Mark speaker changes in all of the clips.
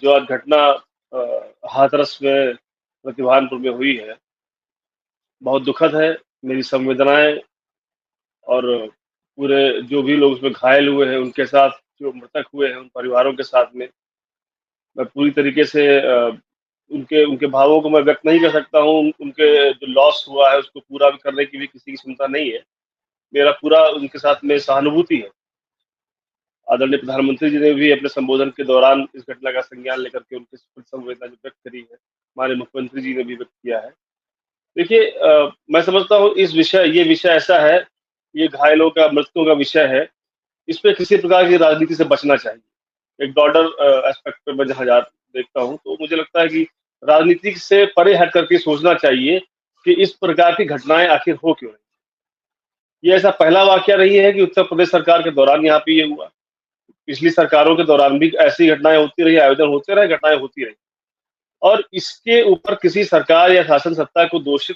Speaker 1: जो आज घटना हाथरस में प्रतिभानपुर में हुई है, बहुत दुखद है। मेरी संवेदनाएँ और पूरे जो भी लोग उसमें घायल हुए हैं, उनके साथ जो मृतक हुए हैं, उन परिवारों के साथ में मैं पूरी तरीके से उनके उनके भावों को मैं व्यक्त नहीं कर सकता हूँ। उनके जो लॉस हुआ है, उसको पूरा भी करने की भी किसी की क्षमता नहीं है। मेरा पूरा उनके साथ में सहानुभूति है। आदरणीय प्रधानमंत्री जी ने भी अपने संबोधन के दौरान इस घटना का संज्ञान लेकर के उनकी संवेदना जो व्यक्त करी है, माननीय मुख्यमंत्री जी ने भी व्यक्त किया है। देखिए मैं समझता हूँ ये विषय ऐसा है, ये घायलों का, मृतकों का विषय है, इस पे किसी प्रकार की राजनीति से बचना चाहिए। एक ब्रॉडर एस्पेक्ट पे मैं जहाँ देखता हूँ, तो मुझे लगता है कि राजनीति से परे हट करके सोचना चाहिए कि इस प्रकार की घटनाएँ आखिर हो क्यों रही? ये ऐसा पहला वाकया नहीं है कि उत्तर प्रदेश सरकार के दौरान यहाँ पे ये हुआ। पिछली सरकारों के दौरान भी ऐसी घटनाएँ होती रही, आयोजन होते रहे, घटनाएँ होती रही। और इसके ऊपर किसी सरकार या शासन सत्ता को दोषी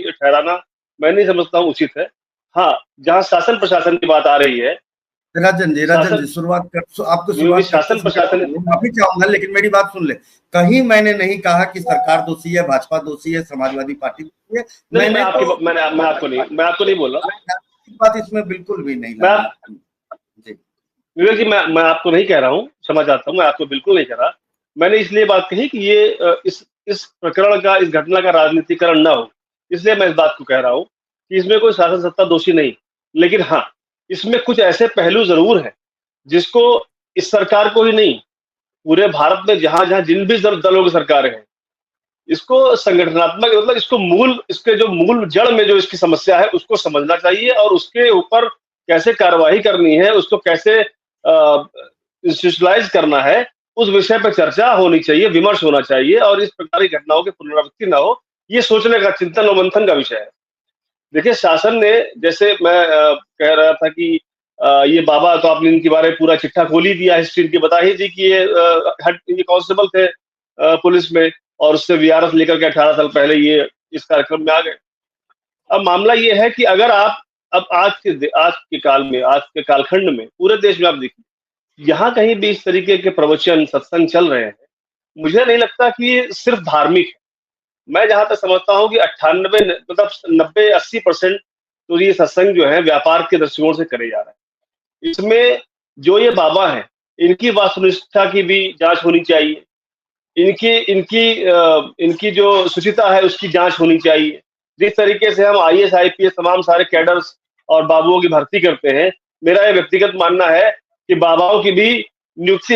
Speaker 1: ठहराना मैं नहीं समझता हूँ उचित है। हाँ, जहाँ शासन प्रशासन की बात आ रही है,
Speaker 2: राजन जी आपको शुरुआत
Speaker 1: शासन प्रशासन
Speaker 2: माफी चाहूंगा, लेकिन मेरी बात सुन ले। कहीं मैंने नहीं कहा कि सरकार दोषी है, भाजपा दोषी है, समाजवादी पार्टी दोषी है।
Speaker 1: मैं आपको नहीं बोल रहा।
Speaker 2: बात इसमें बिल्कुल भी नहीं।
Speaker 1: विवेक जी, मैं आपको नहीं कह रहा हूँ, क्षमा चाहता हूँ, मैं आपको बिल्कुल नहीं कह रहा। मैंने इसलिए बात कही कि ये इस प्रकरण का, इस घटना का राजनीतिकरण ना हो, इसलिए मैं इस बात को कह रहा हूँ कि इसमें कोई शासन सत्ता दोषी नहीं। लेकिन हाँ, इसमें कुछ ऐसे पहलू जरूर हैं जिसको इस सरकार को ही नहीं, पूरे भारत में जहां जिन भी दलों की सरकारें हैं, इसको संगठनात्मक, मतलब इसके जो मूल जड़ में जो इसकी समस्या है, उसको समझना चाहिए और उसके ऊपर कैसे कार्रवाई करनी है, उसको कैसे इंस्टीट्यूशनलाइज करना है, उस विषय पर चर्चा होनी चाहिए, विमर्श होना चाहिए और इस प्रकार की घटनाओं की पुनरावृत्ति ना हो, ये सोचने का, चिंतन और मंथन का विषय है। देखिए, शासन ने, जैसे मैं कह रहा था कि ये बाबा, तो आपने इनके बारे में पूरा चिट्ठा खोल ही दिया, हिस्ट्री इनकी बता ही दी कि ये कांस्टेबल थे पुलिस में और उससे वीआरएस लेकर के 18 साल पहले ये इस कार्यक्रम में आ गए। अब मामला ये है कि अगर आप अब आज के काल में, आज के कालखंड में, पूरे देश में आप देखिए, यहाँ कहीं भी इस तरीके के प्रवचन, सत्संग चल रहे हैं, मुझे नहीं लगता कि ये सिर्फ धार्मिक है। मैं जहां तक समझता हूँ कि 98 मतलब 90-80% तो ये सत्संग जो है व्यापार के दृष्टिकोण से करे जा रहे हैं। इसमें जो ये बाबा हैं, इनकी वस्तुनिष्ठता की भी जांच होनी चाहिए, इनकी जो शुचिता है उसकी जांच होनी चाहिए। जिस तरीके से हम आईएएस आईपीएस तमाम सारे कैडर्स और बाबुओं की भर्ती करते हैं, मेरा ये व्यक्तिगत मानना है कि बाबाओं की भी नियुक्ति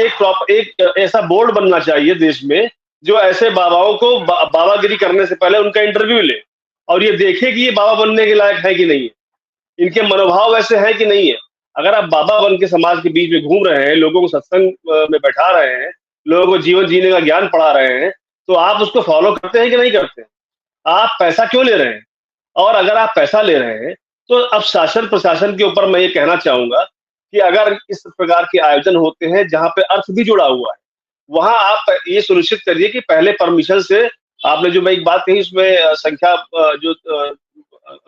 Speaker 1: एक ऐसा बोर्ड बनना चाहिए देश में, जो ऐसे बाबाओं को बाबागिरी करने से पहले उनका इंटरव्यू ले और ये देखे कि ये बाबा बनने के लायक है कि नहीं है, इनके मनोभाव ऐसे हैं कि नहीं है। अगर आप बाबा बन के समाज के बीच में घूम रहे हैं, लोगों को सत्संग में बैठा रहे हैं, लोगों को जीवन जीने का ज्ञान पढ़ा रहे हैं, तो आप उसको फॉलो करते हैं कि नहीं करते? आप पैसा क्यों ले रहे हैं? और अगर आप पैसा ले रहे हैं, तो अब शासन प्रशासन के ऊपर मैं ये कहना चाहूंगा कि अगर इस प्रकार के आयोजन होते हैं जहां पे अर्थ भी जुड़ा हुआ है, वहां आप ये सुनिश्चित करिए कि पहले परमिशन से, आपने जो मैं एक बात कही उसमें संख्या जो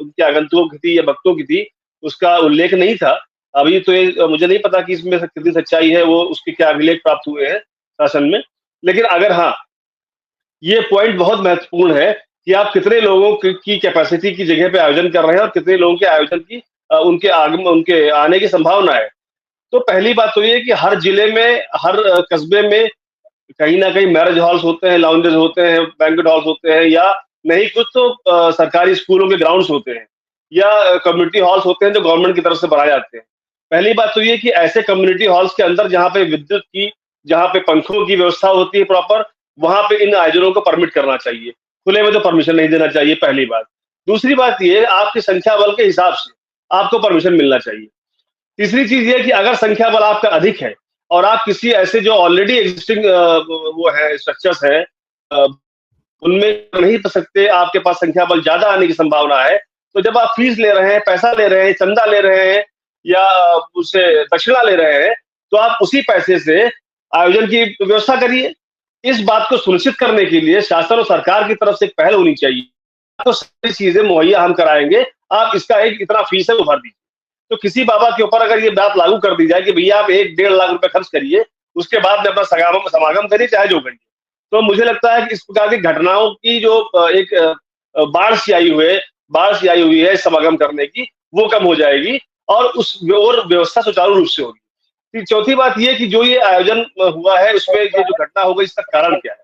Speaker 1: उनके आगंतुकों की थी या भक्तों की थी, उसका उल्लेख नहीं था। अभी तो ये मुझे नहीं पता कि इसमें कितनी सच्चाई है, वो उसके क्या अभिलेख प्राप्त हुए हैं शासन में। लेकिन अगर हाँ, ये पॉइंट बहुत महत्वपूर्ण है कि आप कितने लोगों की कैपेसिटी की जगह पे आयोजन कर रहे हैं और कितने लोगों के आयोजन की उनके आने की संभावना है। तो पहली बात तो ये है कि हर जिले में, हर कस्बे में कहीं ना कहीं मैरिज हॉल्स होते हैं, लाउंजेस होते हैं, बैंक्वेट हॉल्स होते हैं, या नहीं कुछ तो सरकारी स्कूलों के ग्राउंड्स होते हैं या कम्युनिटी हॉल्स होते हैं जो गवर्नमेंट की तरफ से बनाए जाते हैं। पहली बात तो ये कि ऐसे कम्युनिटी हॉल्स के अंदर जहाँ पे विद्युत की, जहाँ पे पंखों की व्यवस्था होती है प्रॉपर, वहां पे इन आयोजनों को परमिट करना चाहिए। खुले में तो परमिशन नहीं देना चाहिए, पहली बात। दूसरी बात ये, आपकी संख्या बल के हिसाब से आपको परमिशन मिलना चाहिए। तीसरी चीज ये कि अगर संख्या बल आपका अधिक है और आप किसी ऐसे जो ऑलरेडी एग्जिस्टिंग वो है स्ट्रक्चर्स है, उनमें नहीं कर सकते, आपके पास संख्या बल ज्यादा आने की संभावना है, तो जब आप फीस ले रहे हैं, पैसा ले रहे हैं, चंदा ले रहे हैं या उससे दक्षिणा ले रहे हैं, तो आप उसी पैसे से आयोजन की व्यवस्था करिए। इस बात को सुनिश्चित करने के लिए शासन और सरकार की तरफ से एक पहल होनी चाहिए। तो सारी चीजें मुहैया हम कराएंगे, आप इसका एक इतना फीस है वो भर दीजिए। तो किसी बाबा के ऊपर अगर ये बात लागू कर दी जाए कि भैया आप 1-1.5 लाख रुपए खर्च करिए, उसके बाद में अपना समागम करिए, चाहे जो करिए। तो मुझे लगता है कि इस प्रकार की घटनाओं की जो एक बाढ़ सी आई हुई है समागम करने की, वो कम हो जाएगी और और व्यवस्था सुचारू रूप से होगी। चौथी बात ये कि जो ये आयोजन हुआ है उसमें ये जो घटना हो गई, इसका कारण क्या है?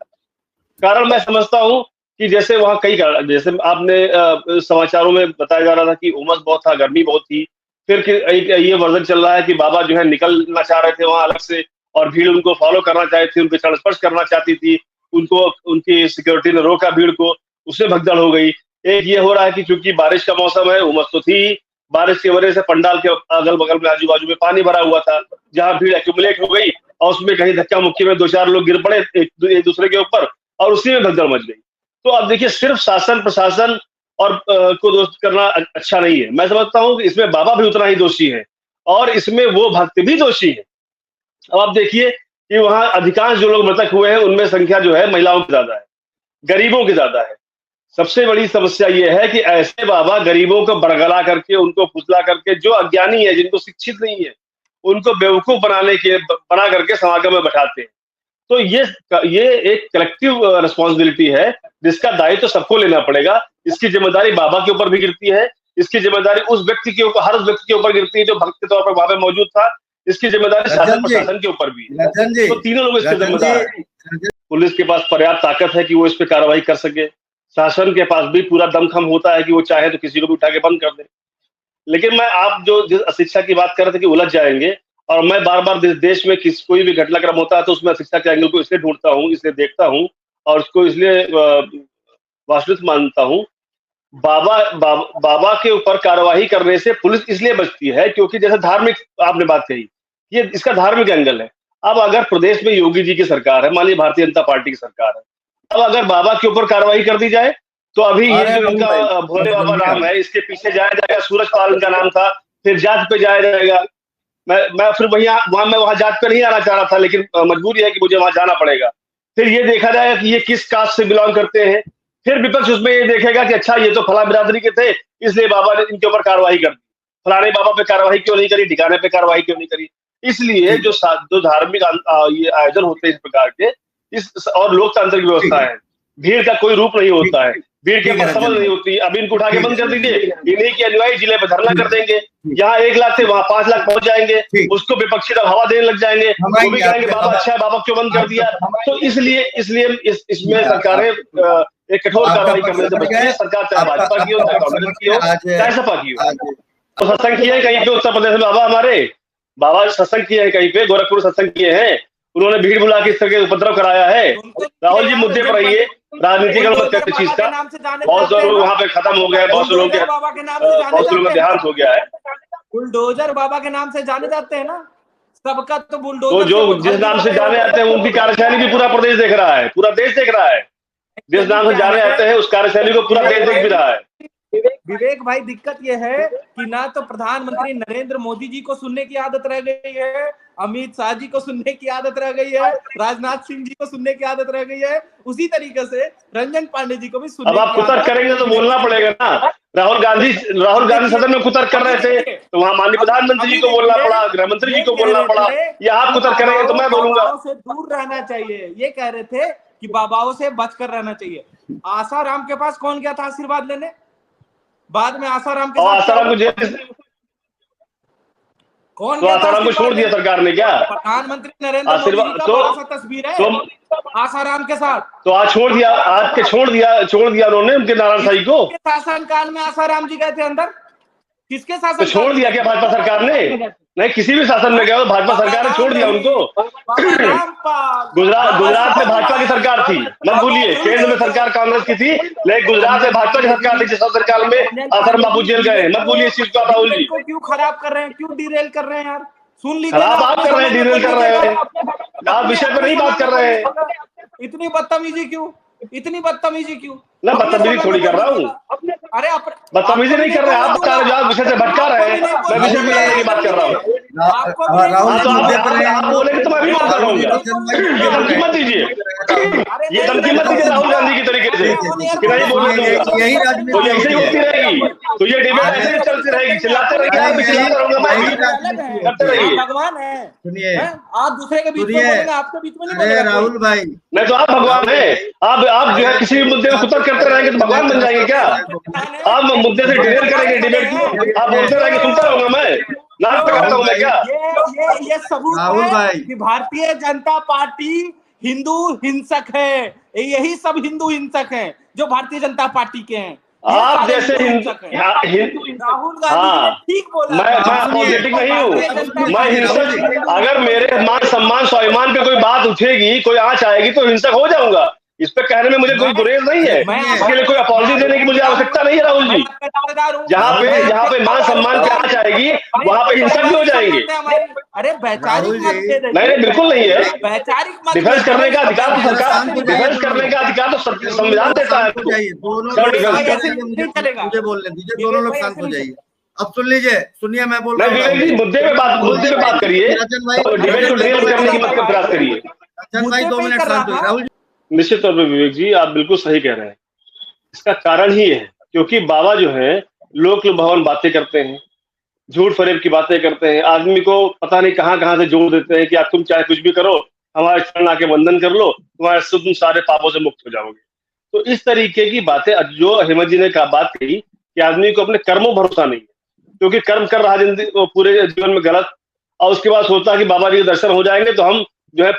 Speaker 1: कारण मैं समझता हूँ कि जैसे वहाँ कई कारण, जैसे आपने समाचारों में बताया जा रहा था कि उमस बहुत था, गर्मी बहुत थी। फिर ये वर्जन चल रहा है कि बाबा जो है निकलना चाह रहे थे वहां अलग से, और भीड़ उनको फॉलो करना चाहती थी, उनके चरण स्पर्श करना चाहती थी, उनको उनकी सिक्योरिटी ने रोका भीड़ को, उसमें भगदड़ हो गई। एक ये हो रहा है कि चूंकि बारिश का मौसम है, उमस तो थी, बारिश की वजह से पंडाल के अगल बगल में आजू बाजू में पानी भरा हुआ था, जहां भीड़ एक्यूमुलेट हो गई और उसमें कहीं धक्का मुक्की में 2-4 लोग गिर पड़े एक दूसरे के ऊपर और उसी में भगदड़ मच गई। तो अब देखिए, सिर्फ शासन प्रशासन और को दोष करना अच्छा नहीं है। मैं समझता हूँ कि इसमें बाबा भी उतना ही दोषी है और इसमें वो भक्त भी दोषी है। अब आप देखिए कि वहां अधिकांश जो लोग मृतक हुए हैं उनमें संख्या जो है महिलाओं की ज्यादा है, गरीबों की ज्यादा है। सबसे बड़ी समस्या ये है कि ऐसे बाबा गरीबों को बरगला करके, उनको फुसला करके, जो अज्ञानी है, जिनको शिक्षित नहीं है, उनको बेवकूफ बना करके समागम में बैठाते हैं। तो ये एक कलेक्टिव रिस्पॉन्सिबिलिटी है जिसका दायित्व तो सबको लेना पड़ेगा। इसकी जिम्मेदारी बाबा के ऊपर भी गिरती है, इसकी जिम्मेदारी उस व्यक्ति के ऊपर, हर व्यक्ति के ऊपर गिरती है जो भक्त के तौर पर वहां पे मौजूद था, इसकी जिम्मेदारी शासन प्रशासन के ऊपर भी है। तो तीनों लोग इसके जिम्मेदार हैं। पुलिस के पास पर्याप्त ताकत है कि वो इस पे कार्रवाई कर सके, शासन के पास भी पूरा दमखम होता है कि वो चाहे तो किसी को भी उठा के बंद कर दे। लेकिन आप जो जिस अशिक्षा की बात कर रहे थे कि उलझ जाएंगे, और मैं बार बार देश में कोई भी घटनाक्रम होता है तो उसमें शिक्षा के एंगल को इसलिए ढूंढता हूँ, इसलिए देखता हूँ और उसको इसलिए वास्तविक मानता हूँ। बाबा के ऊपर कार्रवाई करने से पुलिस इसलिए बचती है क्योंकि जैसे धार्मिक आपने बात कही, ये इसका धार्मिक एंगल है। अब अगर प्रदेश में योगी जी की सरकार है, मान लीजिए भारतीय जनता पार्टी की सरकार है, अब अगर बाबा के ऊपर कार्रवहाई कर दी जाए तो अभी ये जो इनका भोले बाबा नाम है, इसके पीछे जाया जाएगा, सूरज पाल इनका नाम था, फिर जात पे जाया जाएगा। मैं फिर वहां जात पे नहीं आना चाह रहा था, लेकिन मजबूरी है कि मुझे वहां जाना पड़ेगा। फिर ये देखा जाएगा कि ये किस कास्ट से बिलोंग करते हैं, फिर विपक्ष उसमें ये देखेगा कि अच्छा ये तो फला बिरादरी के थे, इसलिए बाबा ने इनके ऊपर कार्रवाई कर दी, फलाने बाबा पे कार्रवाई क्यों नहीं करी, ठिकाने पे कार्रवाई क्यों नहीं करी। इसलिए जो धार्मिक ये आयोजन होते हैं इस प्रकार के, इस और लोकतांत्रिक व्यवस्था है, भीड़ का कोई रूप नहीं होता है, भीड़ के पास समझ नहीं होती। अभी इनको उठा के बंद कर दीजिए, इन्हीं के अनुयायी जिले पर धरना कर देंगे, यहाँ 1 लाख थे वहां 5 लाख पहुंच जाएंगे, उसको विपक्षी तब हवा देने लग जाएंगे, वो भी कहेंगे बाबा अच्छा है, बाबा क्यों बंद कर दिया। तो इसलिए इसमें सरकारें एक कठोर कार्रवाई करने से बचती है। सरकार चाहे भाजपा की हो, चाहे कांग्रेस की हो, चाहे सपा की हो। तो सत्संग किए कहीं पे उत्तर प्रदेश में बाबा सत्संग किए हैं, कहीं पे गोरखपुर सत्संग किए हैं, उन्होंने भीड़ बुला के इस तरह के उपद्रव कराया है। राहुल जी मुद्दे पर रहिए, राजनीतिक चीज का बहुत से लोग वहां पे खत्म हो गया, बहुत से लोगों का देहांत हो गया है।
Speaker 3: बुलडोजर बाबा के नाम से जाने जाते हैं ना, सबका तो बुलडोजर
Speaker 1: तो जो जिस नाम से जाने आते हैं उनकी कार्यशैली भी पूरा प्रदेश देख रहा है, पूरा देश देख रहा है। जिस नाम से जाने आते हैं उस कार्यशैली को पूरा देश देख भी रहा है।
Speaker 3: विवेक भाई, दिक्कत यह है कि ना तो प्रधानमंत्री नरेंद्र मोदी जी को सुनने की आदत रह गई है, अमित शाह जी को सुनने की आदत रह गई है, राजनाथ सिंह जी को सुनने की आदत रह गई है, उसी तरीके से रंजन पांडे जी को भी सुनने की आदत।
Speaker 1: अब आप कुतर्क करेंगे तो बोलना पड़ेगा ना। राहुल गांधी सदन में कुतर्क कर रहे थे तो वहां माननीय प्रधानमंत्री जी को बोलना पड़ा, गृह मंत्री जी को बोलना पड़ा। ये आप कुतर्क करेंगे तो मैं बोलूंगा।
Speaker 3: से दूर रहना चाहिए, ये कह रहे थे कि बाबाओं से बचकर रहना चाहिए। आसाराम के पास कौन गया था आशीर्वाद लेने? बाद में आसाराम के
Speaker 1: कौन तो आसाराम को छोड़ दिया सरकार ने क्या?
Speaker 3: प्रधानमंत्री नरेंद्र मोदी जी का बड़ा सा तस्वीर है आसाराम के साथ।
Speaker 1: तो आज छोड़ दिया उन्होंने उनके नारायण साई को।
Speaker 3: शासनकाल में आसाराम जी गए थे अंदर, किसके शासन?
Speaker 1: तो छोड़ दिया क्या भाजपा सरकार ने? नहीं, किसी भी शासन में गया भाजपा सरकार ने छोड़ दिया उनको। गुजरात में भाजपा की सरकार थी, मत भूलिए। केंद्र में सरकार कांग्रेस की थी, लेकिन गुजरात में भाजपा की सरकार थी, जिस सरकार में आसाराम बापू जेल गए। मत भूलिए इस चीज को राहुल जी।
Speaker 3: क्यों खराब कर रहे हैं, क्यों डिरेल कर रहे हैं यार? सुन लीजिए,
Speaker 1: खराब आप कर रहे हैं, डिरेल कर रहे हैं, आप विषय पर नहीं बात कर रहे हैं।
Speaker 3: इतनी बदतमीजी क्यों?
Speaker 1: ना बदतमीजी थोड़ी कर रहा हूँ,
Speaker 3: अरे
Speaker 1: बदतमीजी नहीं कर रहे आप विषय से भटका रहे हैं, मैं विषय में लेने की बात कर रहा हूँ। आप बोलेंगे तो मैं भी बात कर रहा हूँ। ये धमकी मत दीजिए राहुल गांधी की तरीके से। कि नहीं बोलने दूंगा,
Speaker 2: यही
Speaker 1: तो
Speaker 2: राजनीति
Speaker 1: ऐसे ही होती रहेगी, तो ये डिबेट ऐसे ही चलती रहेगी, चिल्लाते रहेंगे, आप भी चिल्लाते रहूंगा, मैं करते रहिए।
Speaker 3: भगवान है,
Speaker 2: सुनिए,
Speaker 3: आप दूसरे के बीच में बोलेंगे, आपके बीच में नहीं बोलेगा।
Speaker 2: राहुल भाई,
Speaker 1: नहीं तो आप भगवान है, आप जो है किसी भी मुद्दे को कुतर करते रहेंगे तो भगवान बन जाएंगे क्या? आप मुद्दे से डिबेट करेंगे, डिबेट को आप बोलते रहेंगे, सुनता रहूंगा मैं, नाटक करता हूँ मैं क्या?
Speaker 3: ये सबूत है कि भारतीय जनता पार्टी हिंदू हिंसक है, यही सब हिंदू हिंसक हैं जो भारतीय जनता पार्टी के हैं।
Speaker 1: आप जैसे
Speaker 3: राहुल गांधी ठीक बोला,
Speaker 1: मैं पॉजिटिव नहीं हूँ, मैं हिंसक, अगर मेरे मान सम्मान स्वाभिमान पे कोई बात उठेगी, कोई आंच आएगी तो हिंसक हो जाऊंगा। इस पे कहने में मुझे कोई गुरेज नहीं है, इसके लिए कोई अपॉलजी देने की मुझे आवश्यकता नहीं है राहुल जी। जहाँ पे मान सम्मान पे आंच आएगी वहां पे हिंसक भी हो जाएंगे।
Speaker 3: अरे वैचारिक
Speaker 1: नहीं, बिल्कुल नहीं है,
Speaker 3: वैचारिक
Speaker 1: डिफेंस करने का अधिकार तो सरकार, डिफेंस करने का अधिकार तो संविधान देता है।
Speaker 2: मुझे बोलने दीजिए, दोनों लोग शांत हो जाइए। अब सुन लीजिए, सुनिए मैं बोल रहा हूँ,
Speaker 1: मुद्दे पे बात करिए, डिबेट को डिरेल करने की मत प्रयास करिए।
Speaker 2: रंजन भाई 2 मिनट शांत हो। राहुल
Speaker 1: निश्चित तौर पर विवेक जी आप बिल्कुल सही कह रहे हैं। इसका कारण ही है क्योंकि बाबा जो है लोक भवन बातें करते हैं, झूठ फरेब की बातें करते हैं, आदमी को पता नहीं कहां कहां से जोड़ देते हैं कि आप तुम चाहे कुछ भी करो, हमारे चरण आके वंदन कर लो, तुम्हारे तुम सारे पापों से मुक्त हो जाओगे। तो इस तरीके की बातें जो हेमंत जी ने बात कही कि आदमी को अपने कर्मों भरोसा नहीं है, क्योंकि कर्म कर रहा जिंदगी पूरे जीवन में गलत, और उसके बाद सोचता है कि बाबा जी के दर्शन हो जाएंगे तो हम जो है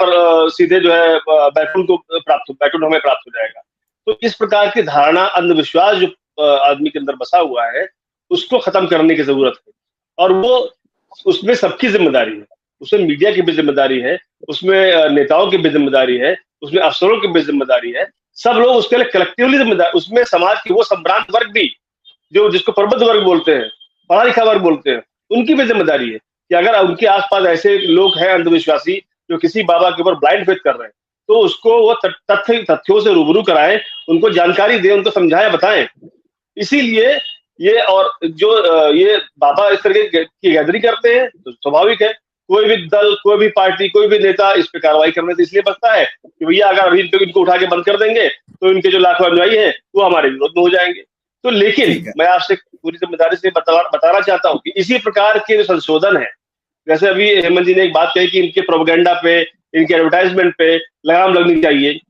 Speaker 1: सीधे जो है बैकुंठ हमें प्राप्त हो जाएगा। तो इस प्रकार की धारणा, अंधविश्वास जो आदमी के अंदर बसा हुआ है, उसको खत्म करने की जरूरत है। और वो उसमें सबकी जिम्मेदारी है, उसमें मीडिया की भी जिम्मेदारी है, उसमें नेताओं की भी जिम्मेदारी है, उसमें अफसरों की भी जिम्मेदारी है, सब लोग उसके लिए कलेक्टिवली जिम्मेदार, उसमें समाज की वो संभ्रांत वर्ग भी जो जिसको प्रबुद्ध वर्ग बोलते हैं, पढ़ा लिखा वर्ग बोलते हैं, उनकी भी जिम्मेदारी है कि अगर उनके आसपास ऐसे लोग हैं अंधविश्वासी जो किसी बाबा के ऊपर ब्लाइंड फेथ कर रहे हैं, तो उसको वो तथ्यों से रूबरू कराएं, उनको जानकारी दें, उनको समझाएं, बताएं। इसीलिए ये और जो ये बाबा इस तरह की गैदरिंग करते हैं तो स्वाभाविक है कोई भी दल, कोई भी पार्टी, कोई भी नेता इस पे कार्रवाई करने से इसलिए बचता है कि भैया अगर अभी इनको उठा के बंद कर देंगे तो इनके जो लाखों अनुयायी हैं वो हमारे विरोध में हो जाएंगे। तो लेकिन मैं आपसे पूरी जिम्मेदारी से बताना चाहता हूँ कि इसी प्रकार के जो संशोधन है, जैसे अभी हेमंत जी ने एक बात कही कि इनके प्रोपेगेंडा पे, इनके एडवर्टाइजमेंट पे लगाम लगनी चाहिए,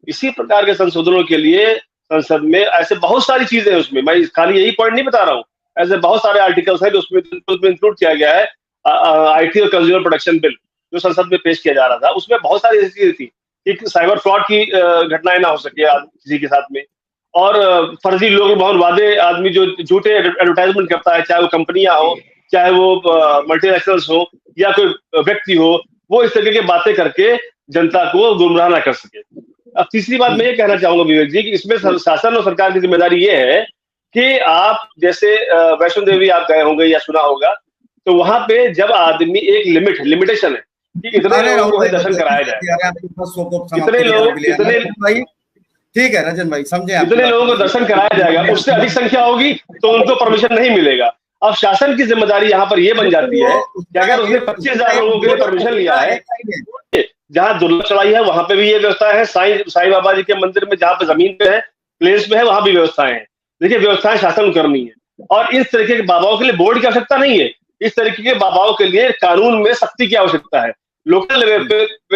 Speaker 1: इसी प्रकार के संशोधनों के लिए संसद में ऐसे बहुत सारी चीजें हैं। उसमें मैं खाली यही पॉइंट नहीं बता रहा हूँ, ऐसे बहुत सारे आर्टिकल्स हैं जो उसमें इंक्लूड किया गया है। आईटी और कंज्यूमर प्रोटेक्शन बिल जो संसद में पेश किया जा रहा था, उसमें बहुत सारी ऐसी चीजें थी कि साइबर फ्रॉड की घटनाएं ना हो सके किसी के साथ में, और फर्जी लोग भवन वादे, आदमी जो झूठे एडवर्टाइजमेंट करता है, चाहे वो कंपनियां हो, चाहे वो मल्टीनेशनल्स हो या कोई व्यक्ति हो, वो इस तरह की बातें करके जनता को गुमराह ना कर सके। अब तीसरी बात मैं ये कहना चाहूंगा विवेक जी कि इसमें शासन और सरकार की जिम्मेदारी ये है कि आप जैसे वैष्णो देवी आप गए होंगे या सुना होगा, तो वहां पे जब आदमी एक लिमिटेशन है कि इतने लोगों को दर्शन कराया जाए, इतने लोग,
Speaker 2: ठीक है रंजन भाई समझे,
Speaker 1: इतने लोगों को दर्शन कराया जाएगा, उससे अधिक संख्या होगी तो उनको परमिशन नहीं मिलेगा। अब शासन की जिम्मेदारी यहाँ पर ये बन जाती है कि अगर उसने 25,000 लोगों के लिए परमिशन लिया है, जहाँ दुर्लभ चढ़ाई है वहां पे भी ये व्यवस्था है, साईं बाबा जी के मंदिर में जहाँ पे जमीन पे है, प्लेस पे है, वहां भी व्यवस्थाएं हैं। देखिए व्यवस्थाएं शासन करनी है, और इस तरीके के बाबाओं के लिए बोर्ड की आवश्यकता नहीं है, इस तरीके के बाबाओं के लिए कानून में सख्ती की आवश्यकता है। लोकल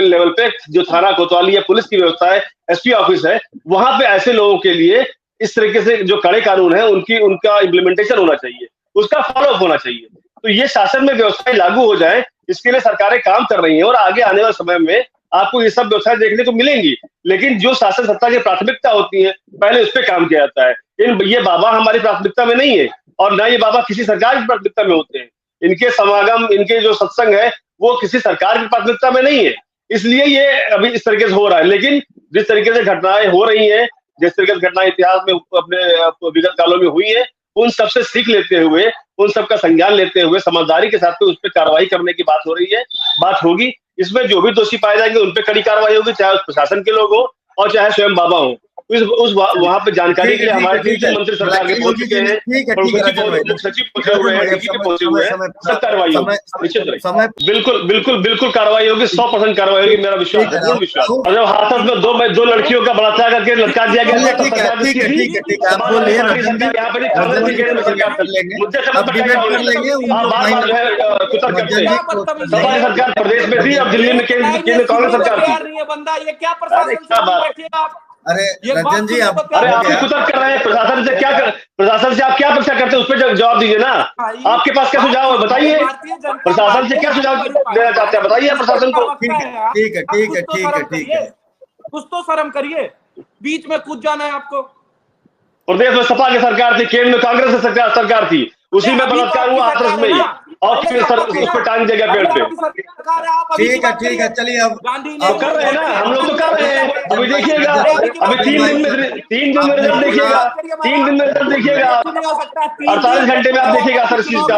Speaker 1: लेवल पे जो थाना कोतवाली या पुलिस की व्यवस्था है, एसपी ऑफिस है, वहां पे ऐसे लोगों के लिए इस तरीके से जो कड़े कानून है उनका इम्प्लीमेंटेशन होना चाहिए, उसका फॉलोअप होना चाहिए। तो ये शासन में व्यवस्थाएं लागू हो जाए, इसके लिए सरकारें काम कर रही हैं, और आगे आने वाले समय में आपको ये सब व्यवस्थाएं देखने को मिलेंगी। लेकिन जो शासन सत्ता की प्राथमिकता होती है, पहले उस पर काम किया जाता है। ये बाबा हमारी प्राथमिकता में नहीं है, और ना ये बाबा किसी सरकार की प्राथमिकता में होते हैं। इनके समागम, इनके जो सत्संग है वो किसी सरकार की प्राथमिकता में नहीं है, इसलिए ये अभी इस तरीके से हो रहा है। लेकिन जिस तरीके से घटनाएं हो रही हैं, जिस तरीके से घटनाएं इतिहास में अपने विगत कालों में हुई है, उन सबसे सीख लेते हुए, उन सबका संज्ञान लेते हुए समझदारी के साथ उस पर कार्रवाई करने की बात हो रही है, बात होगी। इसमें जो भी दोषी पाए जाएंगे उन पर कड़ी कार्रवाई होगी, चाहे प्रशासन के लोग हो और चाहे स्वयं बाबा हो। वहां पे जानकारी के लिए हमारे तीन मंत्री सरकार के पहुंच चुके हैं, मुख्य सचिव पहुंचे हुए हैं, डीजी पहुंचे हुए हैं, सब कार्रवाई होगी, निश्चित रहिए। बिल्कुल कार्रवाई होगी, 100% कार्रवाई होगी, मेरा विश्वास है, पूर्ण विश्वास। और जब हाथरस में दो लड़कियों का बलात्कार करके लटका दिया गया,
Speaker 2: ठीक है, आप बोलिए
Speaker 1: यहाँ पे सरकार प्रदेश में थी, अब दिल्ली में केंद्र कांग्रेस सरकार थी।
Speaker 3: बंदा ये क्या प्रशासन आप?
Speaker 2: अरे रंजन जी,
Speaker 1: आप कुतर्क कर रहे हैं। प्रशासन से आप क्या अपेक्षा करते हैं, उस पर जवाब दीजिए ना। आपके पास क्या सुझाव है, बताइए। प्रशासन से क्या सुझाव देना चाहते हैं, बताइए प्रशासन को।
Speaker 2: ठीक है,
Speaker 3: कुछ तो शर्म करिए, बीच में कूद जाना है आपको।
Speaker 1: प्रदेश में सपा की सरकार थी, केंद्र में कांग्रेस की सरकार थी, उसी में बलात्कार हुआ हाथरस में ही, और फिर उस पर टांग दिया गया पेड़ पे।
Speaker 2: ठीक है, चलिए अब
Speaker 1: कर रहे हैं ना, हम लोग तो कर रहे हैं। अभी देखिएगा, अभी 3 दिन में रिजल्ट देखिएगा, 3 दिन में रिजल्ट देखिएगा, 48 घंटे में आप देखिएगा सर इस चीज का।